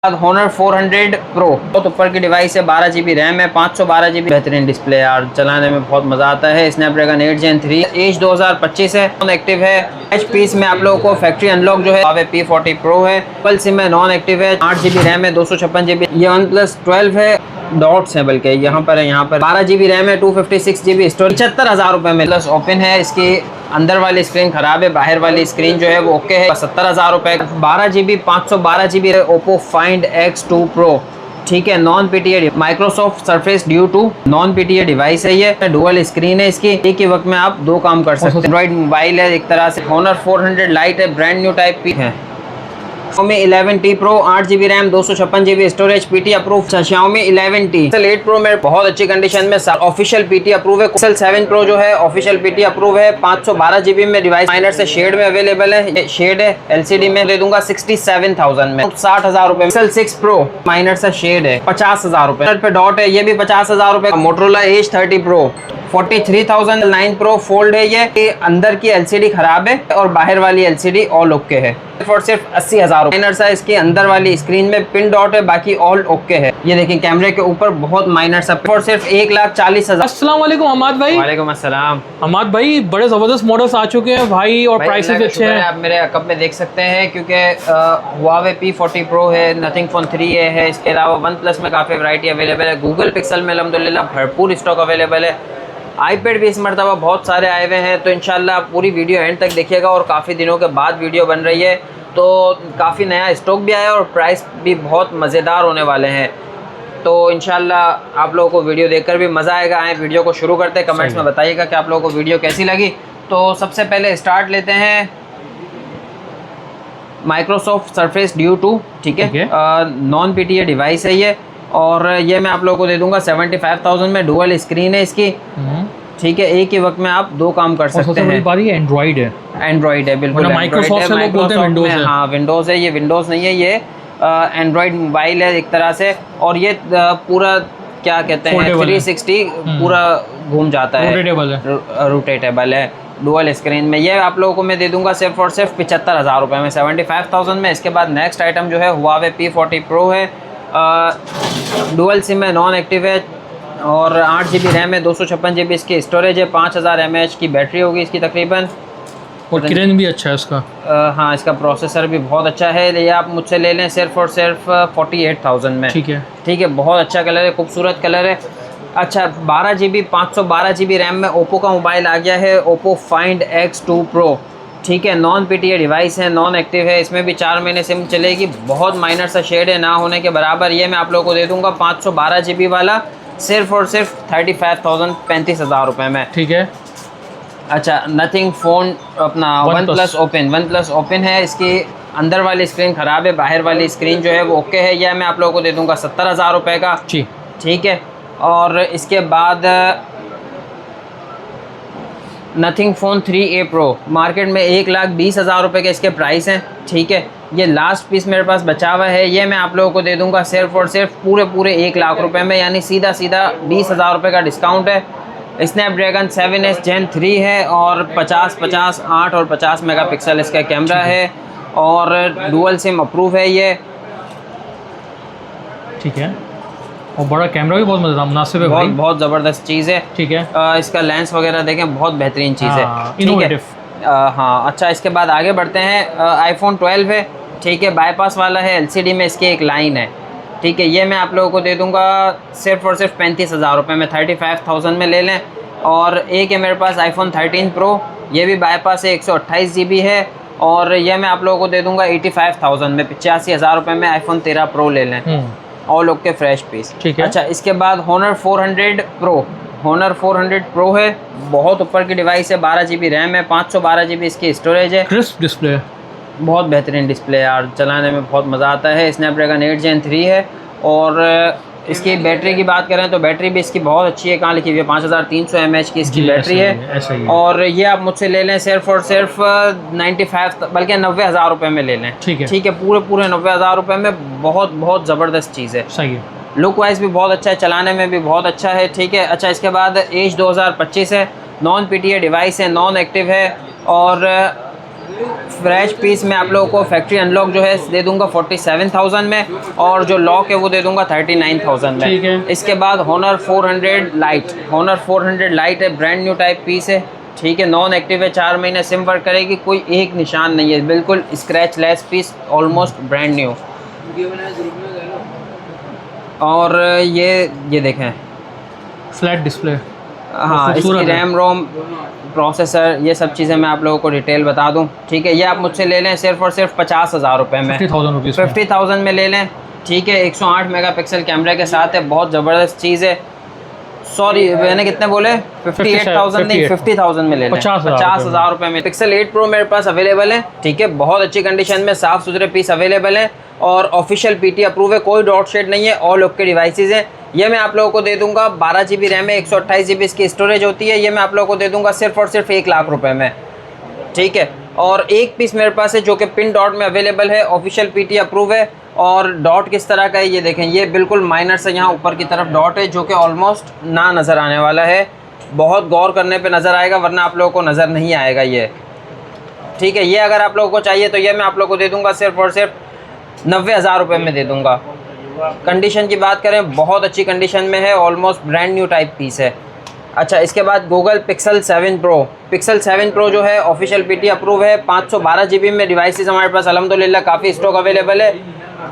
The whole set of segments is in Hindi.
Honor 400 Pro बहुत ऊपर की डिवाइस है, 12 GB रैम है, 512 GB बेहतरीन डिस्प्ले यार, चलाने में बहुत मजा आता है। स्नैपड्रैगन 8 Gen 3, एज 2025 है, नॉन एक्टिव है। एच पीस में आप लोगों को फैक्ट्री अनलॉक जो है Huawei P40 Pro है, डबल सिम है, नॉन एक्टिव है, 8 GB रैम है, 256 GB। ये OnePlus 12 है, डॉट्स है, बल्कि यहाँ पर 12 GB रैम है, 256 GB स्टोरेज, 75,000 रुपए में। प्लस ओपन है, इसकी अंदर वाली स्क्रीन खराब है, बाहर वाली स्क्रीन जो है वो ओके है। 70,000 रुपए, 12 GB 512 GB Oppo find X2 Pro, ठीक है, non PTA Microsoft surface due 2 non PTA device है। ये डुअल स्क्रीन है इसकी, एक ही वक्त में आप दो काम कर सकते हैं। एंड्रॉइड मोबाइल है एक तरह से। Honor 400 लाइट है, ब्रांड न्यू टाइप पी है। Xiaomi 11T Pro 8 GB RAM, 256 GB storage, PT approve. Xiaomi 11T 8 Pro में बहुत अच्छी कंडीशन में ऑफिशियल पीटी अप्रूव है। Pixel 7 Pro जो है ऑफिशियल पीटी अप्रूव है, 512 GB में डिवाइस माइनर से शेड में अवेलेबल है। ये शेड है, एलसीडी में दे दूंगा 67,000 में, 60,000 रुपए। Pixel 6 Pro माइनर से शेड है, 50,000 रुपए पे डॉट है, ये भी 50,000 रुपए। Motorola Edge 30 Pro 43,000। 9 Pro fold है, ये अंदर की एलसीडी खराब है और बाहर वाली एलसीडी ऑल ओके है। और सिर्फ 80,000 माइनर सा इसकी अंदर वाली स्क्रीन में पिन डॉट है, बाकी ऑल ओके है। ये देखिए कैमरे के ऊपर बहुत माइनर सा, और सिर्फ 1,40,000। अस्सलाम वालेकुम हमाद भाई। वालेकुम अस्सलाम। हमाद भाई, बड़े जबरदस्त मॉडल्स आ चुके हैं भाई, और प्राइसेस भी अच्छे हैं। आप मेरे अकब में देख सकते हैं, क्योंकि Huawei P40 Pro है, नथिंग फोन 3 है, इसके अलावा OnePlus में काफ़ी वैरायटी अवेलेबल है। गूगल पिक्सल में अल्हम्दुलिल्लाह भरपूर स्टॉक अवेलेबल है। आईपैड भी इस मरतबा बहुत सारे आए हुए हैं, तो इंशाल्लाह आप पूरी वीडियो एंड तक देखिएगा। और काफ़ी दिनों के बाद वीडियो बन रही है, तो काफ़ी नया स्टॉक भी आया और प्राइस भी बहुत मज़ेदार होने वाले हैं। तो इंशाल्लाह आप लोगों को वीडियो देखकर भी मज़ा आएगा। आए वीडियो को शुरू करते हैं, कमेंट्स में बताइएगा कि आप लोगों को वीडियो कैसी लगी। तो सबसे पहले स्टार्ट लेते हैं माइक्रोसॉफ्ट सरफेस ड्यू 2, ठीक है, नॉन पीटीए डिवाइस है ये, और ये मैं आप लोगों को दे दूंगा 75,000 में। डुअल स्क्रीन है इसकी, ठीक है, एक ही वक्त में आप दो काम कर सकते हैं। एंड्रॉइड है, एंड्रॉइड है बिल्कुल, माइक्रोसॉफ्ट में, हाँ विंडोज़ है, ये विंडोज़ नहीं है, ये एंड्रॉइड मोबाइल है एक तरह से। और ये पूरा क्या कहते हैं 360 पूरा घूम जाता है, रोटेटेबल है, डुअल स्क्रीन में। ये आप लोगों को मैं दे दूंगा सिर्फ और सिर्फ 75,000 रुपये में, 75,000 में। इसके बाद नेक्स्ट आइटम जो है Huawei P40 Pro है, डुअल सिम है, नॉन एक्टिव है, और 8 GB रैम है, 256 GB इसकी स्टोरेज है, 5000 mAh की बैटरी होगी इसकी तकरीबन। और किरण भी अच्छा है इसका। हाँ, इसका प्रोसेसर भी बहुत अच्छा है। ये आप मुझसे ले लें सिर्फ और सिर्फ 48,000 में, ठीक है, बहुत अच्छा कलर है, खूबसूरत कलर है। अच्छा, 12 GB 512 GB रैम में ओप्पो का मोबाइल आ गया है, ओप्पो फाइंड X2 Pro, ठीक है, नॉन पीटीए डिवाइस है, नॉन एक्टिव है, इसमें भी 4 महीने सिम चलेगी, बहुत माइनर सा शेड है, ना होने के बराबर। ये मैं आप लोगों को दे दूंगा 512 GB वाला सिर्फ और सिर्फ 35,000, 35,000 रुपये में, ठीक है। अच्छा, नथिंग फ़ोन अपना वन प्लस ओपन है, इसकी अंदर वाली स्क्रीन ख़राब है, बाहर वाली स्क्रीन जो है वो ओके है। यह मैं आप लोगों को दे दूंगा 70,000 रुपये का, ठीक है। और इसके बाद nothing phone 3A Pro market में 1,20,000 रुपये के इसके प्राइस हैं, ठीक है। ये लास्ट पीस मेरे पास बचा हुआ है, ये मैं आप लोगों को दे दूंगा सिर्फ और सिर्फ पूरे 1 लाख रुपए में, यानी सीधा 20,000 रुपये का डिस्काउंट है। स्नैपड्रैगन 7S Gen 3 है, और 50, 8 और 50 मेगापिक्सल इसका कैमरा है, और डुअल सिम अप्रूव है ये, ठीक है। और बड़ा कैमरा भी बहुत मजेदार मुनासिब है भाई, बहुत ज़बरदस्त चीज़ है, ठीक है। इसका लेंस वगैरह देखें, बहुत बेहतरीन चीज़ है, ठीक है। हाँ, अच्छा, इसके बाद आगे बढ़ते हैं। iPhone 12 है, ठीक है, बाईपास वाला है, एलसीडी में इसकी एक लाइन है, ठीक है। ये मैं आप लोगों को दे दूंगा सिर्फ और सिर्फ 35,000 रुपये में, 35,000 में ले लें। और एक है मेरे पास iPhone 13 Pro, ये भी बाईपास है, 128 GB है, और यह मैं आप लोगों को दे दूंगा 85,000 में, 85,000 रुपये में iPhone 13 Pro ले लें, ऑल ओके फ्रेश पीस, ठीक है। अच्छा, इसके बाद Honor 400 Pro है, बहुत ऊपर की डिवाइस है, 12 GB रैम है, 512 GB इसकी स्टोरेज है, क्रिस्प डिस्प्ले, बहुत बेहतरीन डिस्प्ले यार, चलाने में बहुत मज़ा आता है। स्नैपड्रैगन 8 Gen 3 है, और इसकी बैटरी की बात करें तो बैटरी भी इसकी बहुत अच्छी है, कहाँ लिखी हुई है 5300 mAh की इसकी बैटरी है। और ये आप मुझसे ले लें सिर्फ और सिर्फ 95 बल्कि 90,000 रुपये में ले लें, ठीक है, पूरे 90,000 रुपये में। बहुत ज़बरदस्त चीज़ है, सही है, लुक वाइज भी बहुत अच्छा है, चलाने में भी बहुत अच्छा है, ठीक है। अच्छा, इसके बाद एज 2025 है, नॉन पीटीए डिवाइस है, नॉन एक्टिव है, और फ्रेश पीस में आप लोगों को फैक्ट्री अनलॉक जो है दे दूंगा 47,000 में, और जो लॉक है वो दे दूंगा 39,000 में। ठीक है। इसके बाद होनर 400 लाइट, होनर 400 लाइट है, ब्रांड न्यू टाइप पीस है, ठीक है, नॉन एक्टिव है, 4 महीने सिम वर्क करेगी, कोई एक निशान नहीं है, बिल्कुल scratchless piece, almost brand new. और ये देखें फ्लैट डिस्प्ले। हाँ, इसकी रैम रोम प्रोसेसर ये सब चीज़ें मैं आप लोगों को डिटेल बता दूं, ठीक है। ये आप मुझसे ले लें सिर्फ और सिर्फ 50,000 रुपये में, 50,000 में ले लें, ठीक है। 108 मेगापिक्सल कैमरे के साथ है, बहुत ज़बरदस्त चीज़ है। सॉरी मैंने कितने बोले, 58,000 नहीं, 50,000 में ले लें, 50,000 रुपये में। पिक्सल 8 प्रो मेरे पास अवेलेबल है, ठीक है, बहुत अच्छी कंडीशन में साफ़ सुथरे पीस अवेलेबल हैं और ऑफिशियल पीटी अप्रूव है, कोई डॉट शेड नहीं है, ऑल ओके डिवाइसेज हैं। ये मैं आप लोगों को दे दूंगा 12 GB रैम है, 128 GB इसकी स्टोरेज होती है, ये मैं आप लोगों को दे दूंगा सिर्फ और सिर्फ 1 लाख रुपए में, ठीक है। और एक पीस मेरे पास है जो कि पिन डॉट में अवेलेबल है, ऑफिशियल पीटी अप्रूव है। और डॉट किस तरह का है ये देखें, ये बिल्कुल माइनर से यहाँ ऊपर की तरफ डॉट है जो कि ऑलमोस्ट ना नज़र आने वाला है, बहुत गौर करने पे नज़र आएगा वरना आप लोगों को नज़र नहीं आएगा ये, ठीक है। ये अगर आप लोगों को चाहिए तो ये मैं आप लोगों को दे दूंगा सिर्फ और सिर्फ 90,000 रुपये में दे दूंगा। कंडीशन की बात करें बहुत अच्छी कंडीशन में है, almost brand new type piece है। अच्छा, इसके बाद Google Pixel 7 pro, Pixel 7 pro जो है ऑफिशियल पीटी अप्रूव है, 512 GB में डिवाइसेस हमारे पास अल्हम्दुलिल्लाह काफ़ी स्टॉक अवेलेबल है।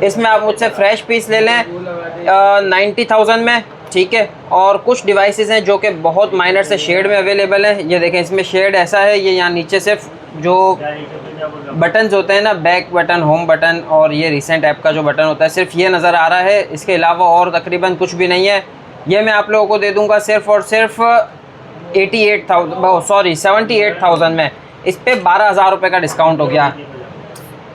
इसमें आप मुझसे फ्रेश पीस ले लें 90,000 में, ठीक है। और कुछ डिवाइसेस हैं जो कि बहुत माइनर से शेड में अवेलेबल है, ये देखें इसमें शेड ऐसा है, ये यहाँ नीचे सिर्फ जो बटन्स होते हैं ना, बैक बटन, होम बटन और ये रिसेंट ऐप का जो बटन होता है, सिर्फ ये नज़र आ रहा है, इसके अलावा और तकरीबन कुछ भी नहीं है। ये मैं आप लोगों को दे दूंगा सिर्फ और सिर्फ 78,000 में। इस पर 12,000 रुपये का डिस्काउंट हो गया,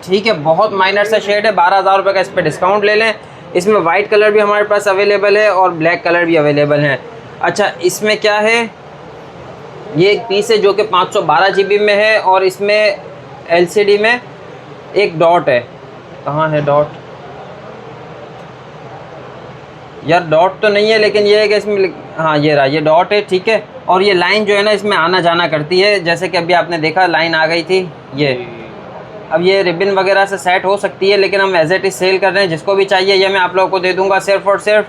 ठीक है, बहुत माइनर सा शेड है, 12,000 रुपये का इस पर डिस्काउंट ले लें। इसमें वाइट कलर भी हमारे पास अवेलेबल है और ब्लैक कलर भी अवेलेबल है। अच्छा, इसमें क्या है, ये एक पीस है जो कि 512 GB में है और इसमें LCD में एक डॉट है, कहाँ है डॉट यार, डॉट तो नहीं है लेकिन ये है कि इसमें हाँ ये रहा, ये डॉट है, ठीक है। और ये लाइन जो है ना इसमें आना जाना करती है, जैसे कि अभी आपने देखा लाइन आ गई थी ये। अब ये रिबन वगैरह से सेट हो सकती है लेकिन हम एज इट इज़ सेल कर रहे हैं, जिसको भी चाहिए ये मैं आप लोगों को दे दूंगा सिर्फ और सिर्फ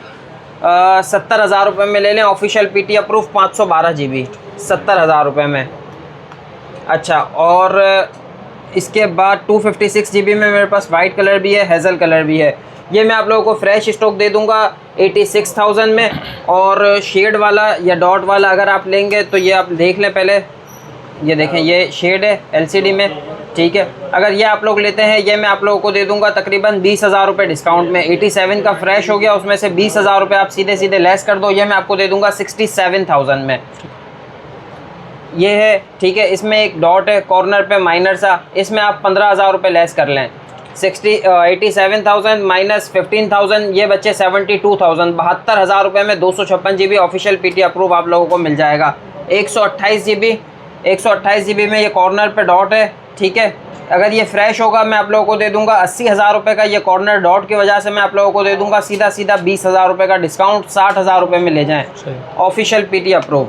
70,000 रुपये में ले लें, ऑफिशियल पीटी अप्रूव 512 GB 70,000 रुपये में। अच्छा, और इसके बाद 256 GB में मेरे पास वाइट कलर भी है, हेज़ल कलर भी है, ये मैं आप लोगों को फ्रेश स्टॉक दे दूंगा 86,000 में। और शेड वाला या डॉट वाला अगर आप लेंगे तो ये आप देख लें पहले, ये देखें ये शेड है LCD में, ठीक है। अगर ये आप लोग लेते हैं ये मैं आप लोगों को दे दूंगा तकरीबन 20,000 रुपये डिस्काउंट में। 87 का फ्रेश हो गया, उसमें से 20,000 रुपये आप सीधे सीधे लेस कर दो, ये मैं आपको दे दूंगा 67,000 में। ये है, ठीक है। इसमें एक डॉट है कॉर्नर पे माइनर सा, इसमें आप 15,000 रुपये लेस कर लें। 87,000 माइनस 15,000 ये बच्चे 72,000, 72,000 रुपये में 256 GB ऑफिशियल पीटी अप्रूव आप लोगों को मिल जाएगा। 128 GB में ये कॉर्नर पे डॉट है, ठीक है। अगर ये फ्रेश होगा मैं आप लोगों को दे दूंगा 80,000 रुपये का, ये कॉर्नर डॉट की वजह से मैं आप लोगों को दे दूंगा सीधा सीधा 20,000 रुपये का डिस्काउंट, 60,000 रुपये में ले जाएँ ऑफिशियल पीटी अप्रूव।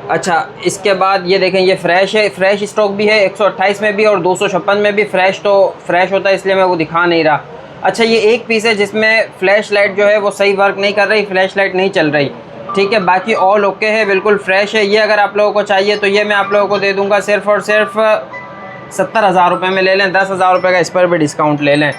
अच्छा, इसके बाद ये देखें ये फ्रेश है, फ्रेश स्टॉक भी है 128 में भी और 256 में भी फ्रेश, तो फ्रेश होता है इसलिए मैं वो दिखा नहीं रहा। अच्छा, ये एक पीस है जिसमें फ्लैश लाइट जो है वो सही वर्क नहीं कर रही, फ्लैश लाइट नहीं चल रही, ठीक है, बाकी ऑल ओके है, बिल्कुल फ्रेश है। ये अगर आप लोगों को चाहिए तो ये मैं आप लोगों को दे दूंगा सिर्फ और सिर्फ 70,000 रुपये में ले लें, 10,000 रुपये का इस पर भी डिस्काउंट ले लें।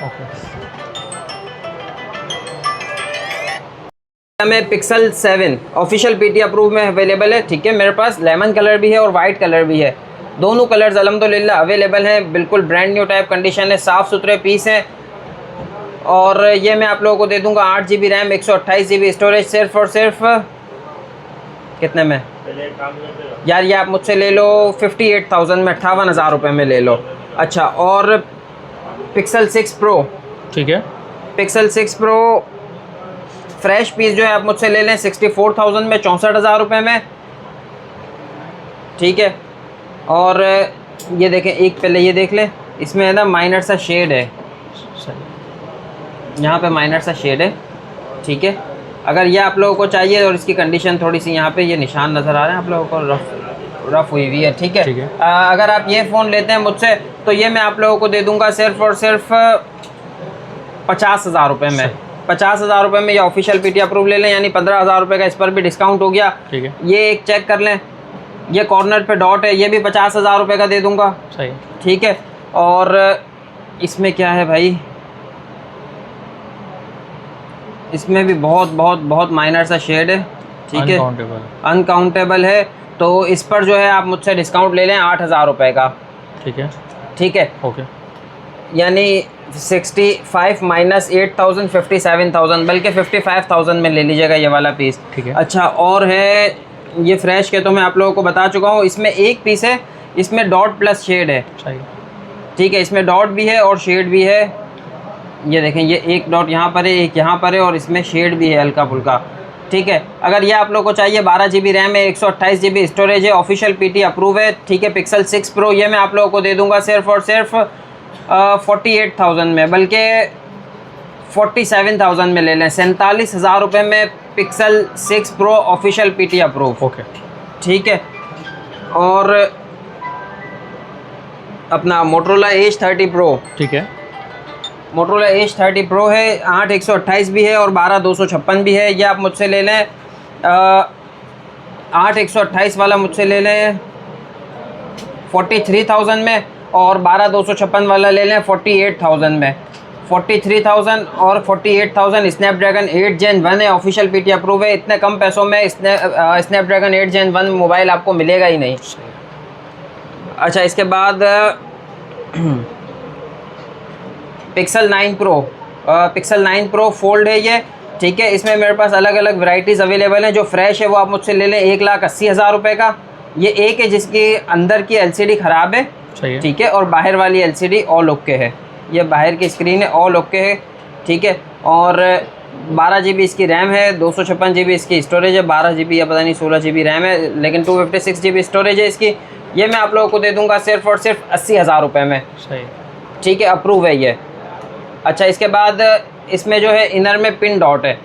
में पिक्सल 7 ऑफिशियल पीटी अप्रूव में अवेलेबल है, ठीक है। मेरे पास लेमन कलर भी है और वाइट कलर भी है, दोनों कलर्स अल्हम्दुलिल्लाह अवेलेबल हैं, बिल्कुल ब्रांड न्यू टाइप कंडीशन है, साफ़ सुथरे पीस हैं। और ये मैं आप लोगों को दे दूंगा 8 GB रैम 128 GB स्टोरेज सिर्फ और सिर्फ कितने में यार, ये आप मुझसे ले लो 58,000 में, 58,000 रुपये में ले लो। अच्छा, और पिक्सल 6 प्रो, ठीक है, पिक्सल 6 प्रो फ्रेश पीस जो है आप मुझसे ले लें 64,000 में, 64,000 रुपये में, ठीक है। और ये देखें, एक पहले ये देख लें, इसमें है ना माइनर सा शेड है, यहाँ पे माइनर सा शेड है, ठीक है। अगर ये आप लोगों को चाहिए और इसकी कंडीशन थोड़ी सी, यहाँ पे ये निशान नज़र आ रहे हैं आप लोगों को रफ, रफ हुई हुई है, ठीक ठीक है। है। अगर आप ये फ़ोन लेते हैं मुझसे तो ये मैं आप लोगों को दे दूंगा सिर्फ और सिर्फ 50,000 रुपये में। 50,000 रुपये में ये ऑफिशियल पीटी अप्रूव ले लें, यानी 15,000 रुपये का इस पर भी डिस्काउंट हो गया। ठीक है। ये एक चेक कर लें, ये कॉर्नर पे डॉट है, ये भी 50,000 रुपये का दे दूंगा। सही। ठीक है। और इसमें क्या है भाई, इसमें भी बहुत बहुत बहुत माइनर सा शेड है, ठीक है, अनकाउंटेबल है। तो इस पर जो है आप मुझसे डिस्काउंट ले लें 8,000 रुपये का। ठीक है। ठीक है, ओके। यानी 65 माइनस 8,000 57,000, बल्कि 55,000 में ले लीजिएगा ये वाला पीस। ठीक है। अच्छा, और है ये फ्रेश के तो मैं आप लोगों को बता चुका हूँ, इसमें एक पीस है, इसमें डॉट प्लस शेड है। सही। ठीक है, इसमें डॉट भी है और शेड भी है। ये देखें, ये एक डॉट यहाँ पर है, एक यहाँ पर है, और इसमें शेड भी है हल्का फुल्का। ठीक है, अगर ये आप लोगों को चाहिए 12 GB रैम है, 128 GB स्टोरेज है, ऑफिशियल पीटी अप्रूव है। ठीक है, पिक्सल 6 प्रो ये मैं आप लोगों को दे दूंगा सिर्फ और सिर्फ 48,000 में, बल्कि 47,000 में ले लें। 47,000 रुपये में pixel 6 pro official PT approve. Okay. ठीक है। और अपना मोटरोला एज 30 प्रो। ठीक है। मोटरोला एज 30 प्रो है, 8/128 भी है और 12/256 भी है। ये आप मुझसे ले लें 8/128 वाला मुझसे ले लें 43,000 में, और 12/256 वाला ले लें 48,000 में। 43,000 और 48,000 स्नैपड्रैगन 8 Gen 1 है, ऑफिशियल पीटी अप्रूव है। इतने कम पैसों में स्नैपड्रैगन 8 Gen 1 मोबाइल आपको मिलेगा ही नहीं। अच्छा, इसके बाद pixel 9 pro. Pixel 9 pro fold है ये। ठीक है, इसमें मेरे पास अलग अलग वैरायटीज़ अवेलेबल हैं। जो फ्रेश है वो आप मुझसे ले लें 1,80,000 रुपये का। ये एक है जिसकी अंदर की LCD ख़राब है, सही है। ठीक है, और बाहर वाली LCD ऑल ओके है। ये बाहर की स्क्रीन है, ऑल ओके है, ठीक है। और 12 GB इसकी रैम है, 256 GB इसकी स्टोरेज है, 12 GB या पता नहीं 16 GB रैम है, लेकिन 256 GB स्टोरेज है इसकी। ये मैं आप लोगों को दे दूंगा सिर्फ और सिर्फ 80,000 रुपये में। सही। ठीक है, अप्रूव है ये। अच्छा, इसके बाद इसमें जो है इनर में पिन डॉट है,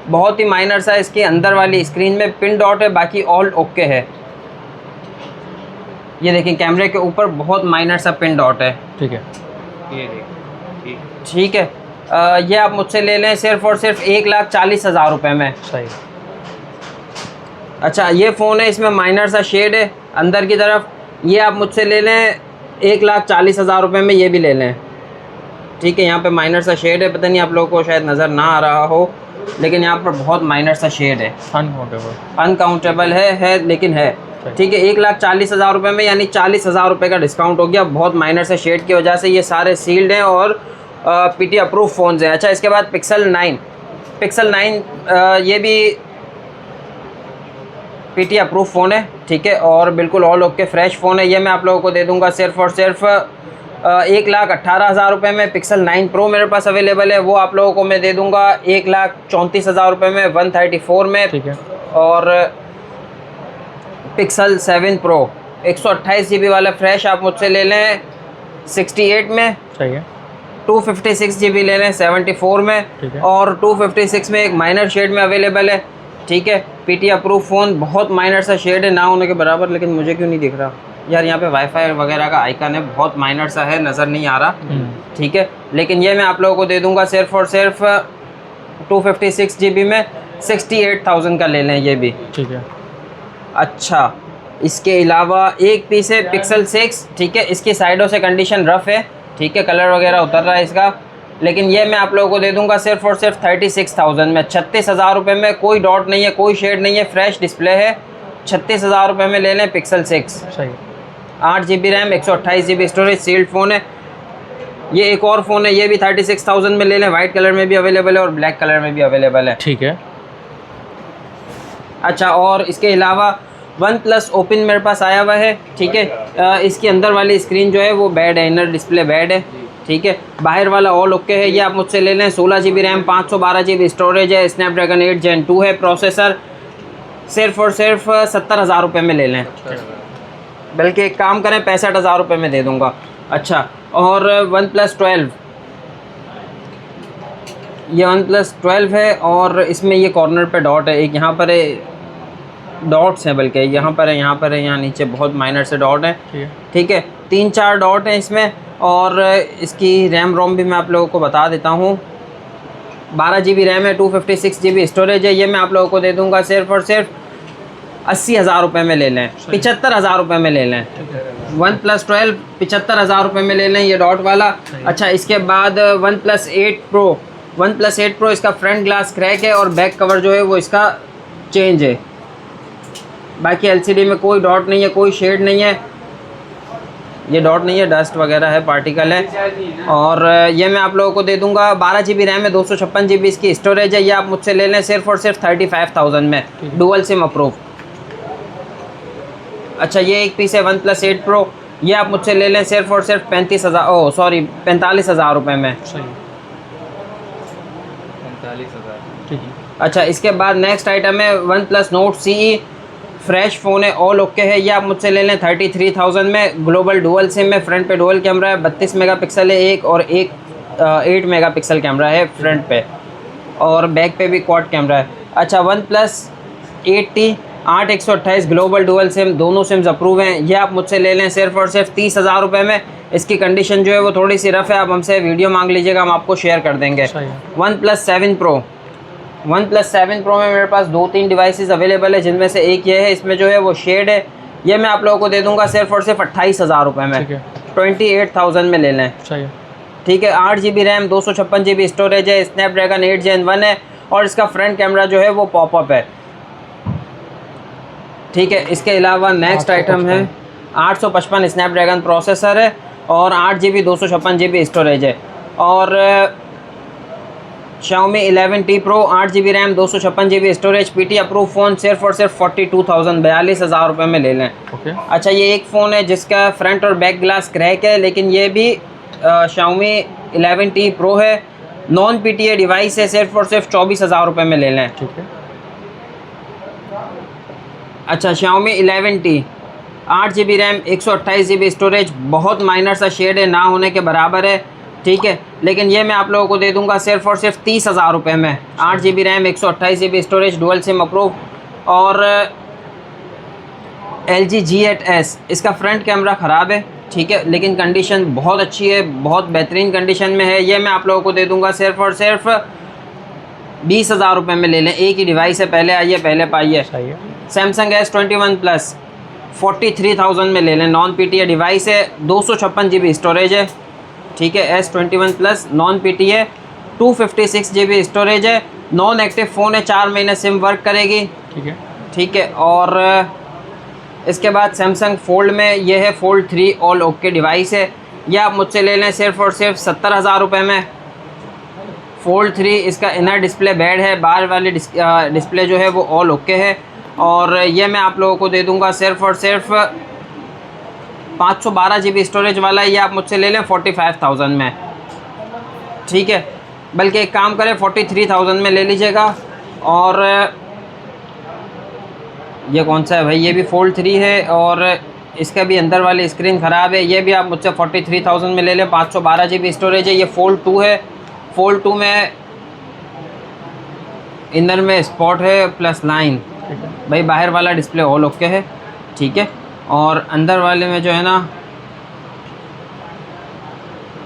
बहुत ही माइनर सा इसकी अंदर वाली स्क्रीन में पिन डॉट है, बाकी ऑल ओके है। ये देखिए कैमरे के ऊपर बहुत माइनर सा पिन डॉट है। ठीक है। ये देखिए, ठीक है। ये आप मुझसे ले लें सिर्फ और सिर्फ 1,40,000 रुपये में। सही। अच्छा, ये फ़ोन है, इसमें माइनर सा शेड है अंदर की तरफ। ये आप मुझसे ले लें 1,40,000 रुपये में, ये भी ले लें। ठीक है, यहाँ पे माइनर सा शेड है, पता नहीं आप लोगों को शायद नज़र ना आ रहा हो, लेकिन यहाँ पर बहुत माइनर सा शेड है। अनकाउंटेबल है लेकिन है। ठीक है, 1,40,000 रुपये में, यानी 40,000 रुपये का डिस्काउंट हो गया। बहुत माइनर से शेड की वजह से ये सारे सील्ड हैं और पीटी अप्रूव फ़ोन्स हैं। अच्छा, इसके बाद पिक्सल 9। पिक्सल 9 ये भी पीटी अप्रूव फ़ोन है, ठीक है, और बिल्कुल ऑल ओके फ्रेश फ़ोन है। ये मैं आप लोगों को दे दूंगा सिर्फ और सिर्फ 1,18,000 रुपये में। पिक्सल 9 प्रो मेरे पास अवेलेबल है, वो आप लोगों को मैं दे दूंगा 1,34,000 रुपये में, 134 में। ठीक है। और पिक्सल 7 प्रो 128 GB वाला फ्रेश आप मुझसे ले लें 68 में। सही है। 256 GB ले लें 74 में। ठीक है। और 256 में एक माइनर शेड में अवेलेबल है, ठीक है। पीटी अप्रूव फ़ोन, बहुत माइनर सा शेड है, ना होने के बराबर, लेकिन मुझे क्यों नहीं दिख रहा यार, यहाँ पे वाईफाई वगैरह का आइकन है, बहुत माइनर सा है, नज़र नहीं आ रहा, ठीक है। लेकिन ये मैं आप लोगों को दे दूंगा सिर्फ और सिर्फ 256 GB में, 68,000 का ले लें ये भी। ठीक है। अच्छा, इसके अलावा एक पीस है पिक्सल 6, ठीक है, इसकी साइडों से कंडीशन रफ़ है, ठीक है, कलर वगैरह उतर रहा है इसका, लेकिन ये मैं आप लोगों को दे दूंगा सिर्फ और सिर्फ 36,000 में। 36,000 रुपये में, कोई डॉट नहीं है, कोई शेड नहीं है, फ्रेश डिस्प्ले है। 36,000 रुपये में ले लें पिक्सल 6। सही। 8 GB RAM, 128 GB storage, sealed phone है। ये एक और फ़ोन है, ये भी 36,000 में ले लें, वाइट कलर में भी अवेलेबल है और ब्लैक कलर में भी अवेलेबल है। ठीक है। अच्छा, और इसके अलावा वन प्लस ओपन मेरे पास आया हुआ है, ठीक है। इसकी अंदर वाली स्क्रीन जो है वो बैड है, इनर डिस्प्ले बैड है, ठीक है। बाहर वाला ऑल ओके है। ये आप मुझसे ले लें 16 GB रैम, 512 GB स्टोरेज है, स्नैपड्रैगन 8 Gen 2 है प्रोसेसर, सिर्फ और सिर्फ 70,000 रुपये में ले लें, बल्कि एक काम करें 65,000 रुपये में दे दूंगा। अच्छा, और वन प्लस 12, ये वन प्लस 12 है और इसमें ये कॉर्नर पे डॉट है, एक यहाँ पर है, डॉट्स हैं, बल्कि यहाँ पर है, यहाँ पर है, यहाँ नीचे बहुत माइनर से डॉट हैं। ठीक है, 3-4 डॉट हैं इसमें। और इसकी रैम रोम भी मैं आप लोगों को बता देता हूँ। 12 GB रैम है, 256 GB स्टोरेज है। ये मैं आप लोगों को दे दूँगा सिर्फ और सिर्फ 80,000 रुपये में ले लें, 75,000 रुपये में ले लें। OnePlus 12 75,000 रुपये में ले लें, ये डॉट वाला। अच्छा, इसके बाद OnePlus 8 Pro इसका फ्रंट ग्लास क्रैक है और बैक कवर जो है वो इसका चेंज है। बाकी LCD में कोई डॉट नहीं है, कोई शेड नहीं है, ये डॉट नहीं है, डस्ट वगैरह है, पार्टिकल है। और ये मैं आप लोगों को दे दूंगा। 12 GB रैम है, 256 GB इसकी स्टोरेज है। ये आप मुझसे ले लें सिर्फ और सिर्फ 35,000 में, डुअल सिम अप्रूव। अच्छा, ये एक पीस है OnePlus 8 Pro, ये आप मुझसे ले लें सिर्फ और सिर्फ 45,000 रुपये में। अच्छा, इसके बाद नेक्स्ट आइटम है OnePlus Nord CE, fresh phone है, ऑल ओके है। ये आप मुझसे ले लें 33,000 में, ग्लोबल डुअल सिम में, फ्रंट पे डुअल कैमरा है, 32 मेगापिक्सल है एक, और 8 मेगापिक्सल कैमरा है फ्रंट पे, और बैक पे भी क्वाड कैमरा है। अच्छा, OnePlus 8T 8/128 global dual SIM, दोनों सिम्स अप्रूव हैं। ये आप मुझसे ले लें सिर्फ और सिर्फ 30,000 रुपये में। इसकी कंडीशन जो है वो थोड़ी सी रफ़ है, आप हमसे वीडियो मांग लीजिएगा, हम आपको शेयर कर देंगे। OnePlus 7 Pro में मेरे पास 2-3 डिवाइसेस अवेलेबल है, जिनमें से एक ये है, इसमें जो है वो शेड है। ये मैं आप लोगों को दे दूंगा सिर्फ और सिर्फ 28,000 रुपये में, 28,000 में ले लें। ठीक है, 8 GB रैम, 256 GB स्टोरेज है, स्नैपड्रैगन 8 Gen 1 है, और इसका फ्रंट कैमरा जो है वो पॉपअप है। ठीक है, इसके अलावा नेक्स्ट आइटम है 855 स्नैपड्रैगन प्रोसेसर है, और 8 GB 256 GB स्टोरेज है। और Xiaomi 11T Pro 8 GB RAM, 256 GB storage, PT approve phone, सिर्फ और सिर्फ 42,000 रुपये में ले लें। अच्छा, ये एक फ़ोन है जिसका फ्रंट और बैक ग्लास क्रैक है, लेकिन ये भी Xiaomi 11T Pro है, नॉन PTA डिवाइस है, सिर्फ और सिर्फ 24,000 रुपये में ले लें। अच्छा, Xiaomi 11T 8 GB RAM, 128 GB storage, बहुत माइनर सा शेड है, ना होने के बराबर है। ठीक है, लेकिन ये मैं आप लोगों को दे दूंगा सिर्फ और सिर्फ 30,000 रुपये में। 8 GB RAM, 128 GB storage, dual SIM approve. और LG G8s, इसका फ्रंट कैमरा ख़राब है, ठीक है, लेकिन कंडीशन बहुत अच्छी है, बहुत बेहतरीन कंडीशन में है। ये मैं आप लोगों को दे दूंगा सिर्फ और सिर्फ 20,000 रुपये में ले लें। एक ही डिवाइस है, पहले आइए पहले पाइए। Samsung S21 Plus 43,000 में ले लें, नॉन PTA डिवाइस है, 256 GB स्टोरेज है। ठीक है, S21 Plus non PTA, 256 GB storage है, नॉन एक्टिव फ़ोन है, 4 महीने सिम वर्क करेगी। ठीक है। और इसके बाद Samsung Fold में ये है Fold 3 ऑल ओके डिवाइस है। ये आप मुझसे ले लें सिर्फ और सिर्फ 70,000 रुपये में। Fold 3 इसका इनर डिस्प्ले बैड है, बाहर वाली डिस्प्ले जो है वो ऑल ओके है। और ये मैं आप लोगों को दे दूंगा सिर्फ और सिर्फ 512 GB स्टोरेज वाला है। ये आप मुझसे ले लें 45,000 में। ठीक है, बल्कि एक काम करें 43,000 में ले लीजिएगा। और ये कौन सा है भाई, ये भी Fold 3 है, और इसका भी अंदर वाली स्क्रीन ख़राब है। ये भी आप मुझसे 43,000 में ले लें, 512 GB स्टोरेज है। ये Fold 2 है, Fold 2 में इनर में स्पॉट है प्लस लाइन, भाई बाहर वाला डिस्प्ले ऑल ओके है। ठीक है, और अंदर वाले में जो है ना,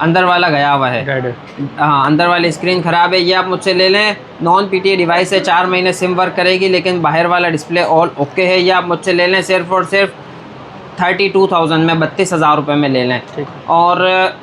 अंदर वाला गया हुआ है, हाँ, अंदर वाली स्क्रीन ख़राब है। ये आप मुझसे ले लें, नॉन PTA डिवाइस है, 4 महीने सिम वर्क करेगी, लेकिन बाहर वाला डिस्प्ले ऑल ओके है। ये आप मुझसे ले लें सिर्फ और सिर्फ 32,000 में, 32,000 रुपये में ले लें। और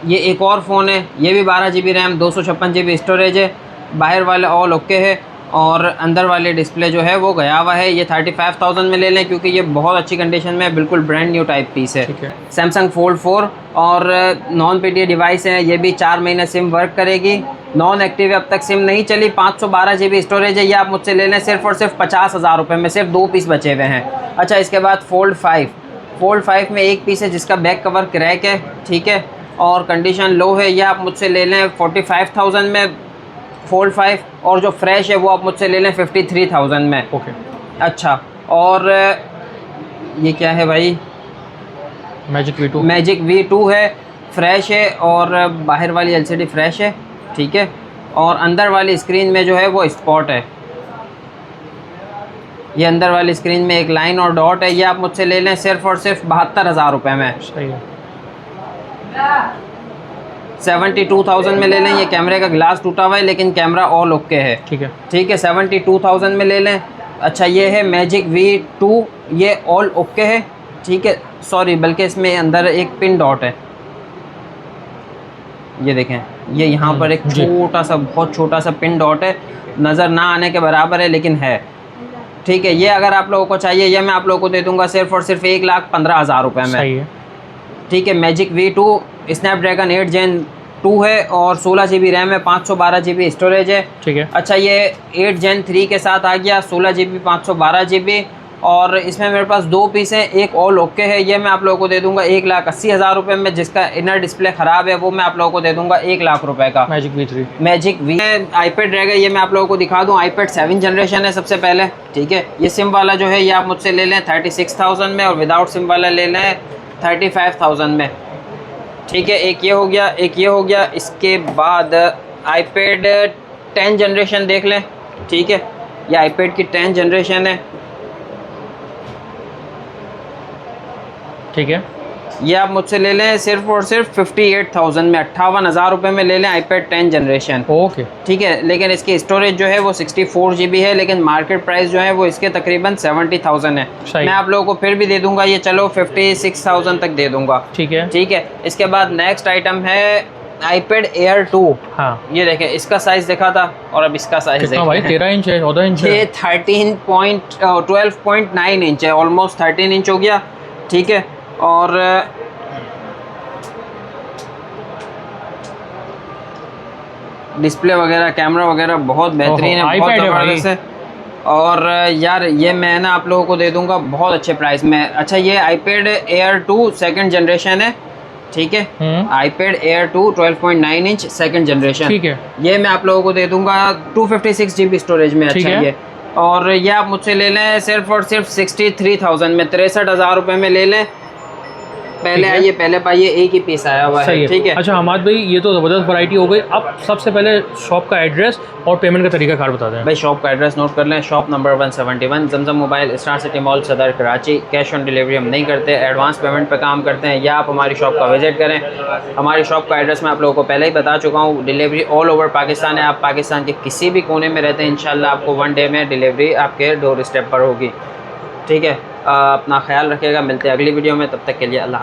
ये एक और फ़ोन है, ये भी 12 GB रैम, 256 GB स्टोरेज है, बाहर वाला ऑल ओके है, और अंदर वाले डिस्प्ले जो है वो गया हुआ है। ये 35,000 में ले लें, क्योंकि ये बहुत अच्छी कंडीशन में, बिल्कुल ब्रांड न्यू टाइप पीस है। Samsung Fold 4 और नॉन PTA डिवाइस है, ये भी 4 महीने सिम वर्क करेगी, नॉन एक्टिव अब तक सिम नहीं चली, 512 GB स्टोरेज है। ये आप मुझसे ले लें सिर्फ और सिर्फ 50,000 रुपये में, सिर्फ 2 पीस बचे हुए हैं। अच्छा, इसके बाद Fold 5 में एक पीस है जिसका बैक कवर क्रैक है, ठीक है, और कंडीशन लो है। ये आप मुझसे ले लें 45,000 में Fold 5, और जो फ्रेश है वो आप मुझसे ले लें 53,000 में। अच्छा, और ये क्या है भाई, मैजिक V2 है, फ्रेश है, और बाहर वाली LCD फ्रेश है। ठीक है, और अंदर वाली स्क्रीन में जो है वो स्पॉट है। ये अंदर वाली स्क्रीन में एक लाइन और डॉट है, ये आप मुझसे ले लें सिर्फ और सिर्फ 72,000 रुपये में। सही है। 72,000 में ले लें। ये कैमरे का ग्लास टूटा हुआ है लेकिन कैमरा ऑल ओके है। ठीक है, ठीक है, 72,000 में ले लें। अच्छा ये है मैजिक V2, ये ऑल ओके है। ठीक है, सॉरी बल्कि इसमें अंदर एक पिन डॉट है, ये देखें, ये यहाँ पर एक छोटा सा, बहुत छोटा सा पिन डॉट है, नज़र ना आने के बराबर है लेकिन है। ठीक है, ये अगर आप लोगों को चाहिए, ये मैं आप लोगों को दे दूंगा सिर्फ और सिर्फ 1,15,000 रुपये में। सही है। ठीक है, मैजिक V2 स्नैपड्रैगन 8 Gen 2 है और 16 GB रैम है, 512 GB स्टोरेज है। ठीक है। अच्छा ये 8 Gen 3 के साथ आ गया, 16 GB 512 GB, और इसमें मेरे पास 2 पीस हैं, एक ऑल ओके है, ये मैं आप लोगों को दे दूंगा 1,80,000 रुपये में। जिसका इनर डिस्प्ले ख़राब है वो मैं आप लोगों को दे दूंगा 1,00,000 रुपये का। Magic V3, magic V iPad रहेगा, ये मैं आप लोगों को दिखा दूं। iPad 7 जनरेशन है सबसे पहले। ठीक है, ये सिम वाला जो है ये आप मुझसे ले लें 36,000 में, और विदाउट सिम वाला ले लें 35,000 में। ठीक है, एक ये हो गया, एक ये हो गया। इसके बाद iPad 10 जनरेशन देख लें। ठीक है, ये iPad की 10 जनरेशन है। ठीक है, ये आप मुझसे ले लें सिर्फ और सिर्फ 58,000 में, 58,000 रुपये में ले लें iPad 10 जनरेशन। ओके। ठीक है, लेकिन इसकी स्टोरेज जो है वो 64 GB है, लेकिन मार्केट प्राइस जो है वो इसके तकरीबन 70,000 है। मैं आप लोगों को फिर भी दे दूंगा, ये चलो 56,000 तक दे दूंगा। ठीक है। ठीक है, इसके बाद नेक्स्ट आइटम है iPad Air 2। हाँ, ये देखें, इसका साइज़ देखा था और अब इसका साइज़ कितना भाई? 13 इंच है, 14 इंच है। ये 12.9 इंच है, ऑलमोस्ट 13 इंच हो गया। ठीक है, और डिस्प्ले वगैरह, कैमरा वगैरह बहुत बेहतरीन है, बहुत ज़बरदस्त है। और यार ये मैं ना आप लोगों को दे दूंगा बहुत अच्छे प्राइस में। अच्छा ये iPad Air 2 सेकंड जनरेशन है। ठीक है, iPad Air 2 12.9 inch second generation. ठीक है, ये मैं आप लोगों को दे दूंगा 256 GB स्टोरेज में। अच्छा ये, और ये आप मुझसे ले लें सिर्फ और सिर्फ 63,000 में, 63,000 रुपये में ले लें। पहले आइए, पहले पाइए, एक ही पीस आया हुआ है। ठीक है। अच्छा हमाद भाई, ये तो ज़बरदस्त वैरायटी हो गई। अब सबसे पहले शॉप का एड्रेस और पेमेंट का तरीका कार बता दें भाई। शॉप का एड्रेस नोट कर लें, शॉप नंबर 171 जमजम मोबाइल, स्टार सिटी मॉल, सदर, कराची। कैश ऑन डिलीवरी हम नहीं करते, एडवांस पेमेंट पे काम करते हैं, या आप हमारी शॉप का विजिट करें। हमारी शॉप का एड्रेस मैं आप लोगों को पहले ही बता चुका हूँ। डिलीवरी ऑल ओवर पाकिस्तान है, आप पाकिस्तान के किसी भी कोने में रहते हैं, इंशाल्लाह आपको 1 डे में डिलीवरी आपके डोर स्टेप पर होगी। ठीक है, अपना ख्याल रखिएगा, मिलते हैं अगली वीडियो में, तब तक के लिए अल्लाह।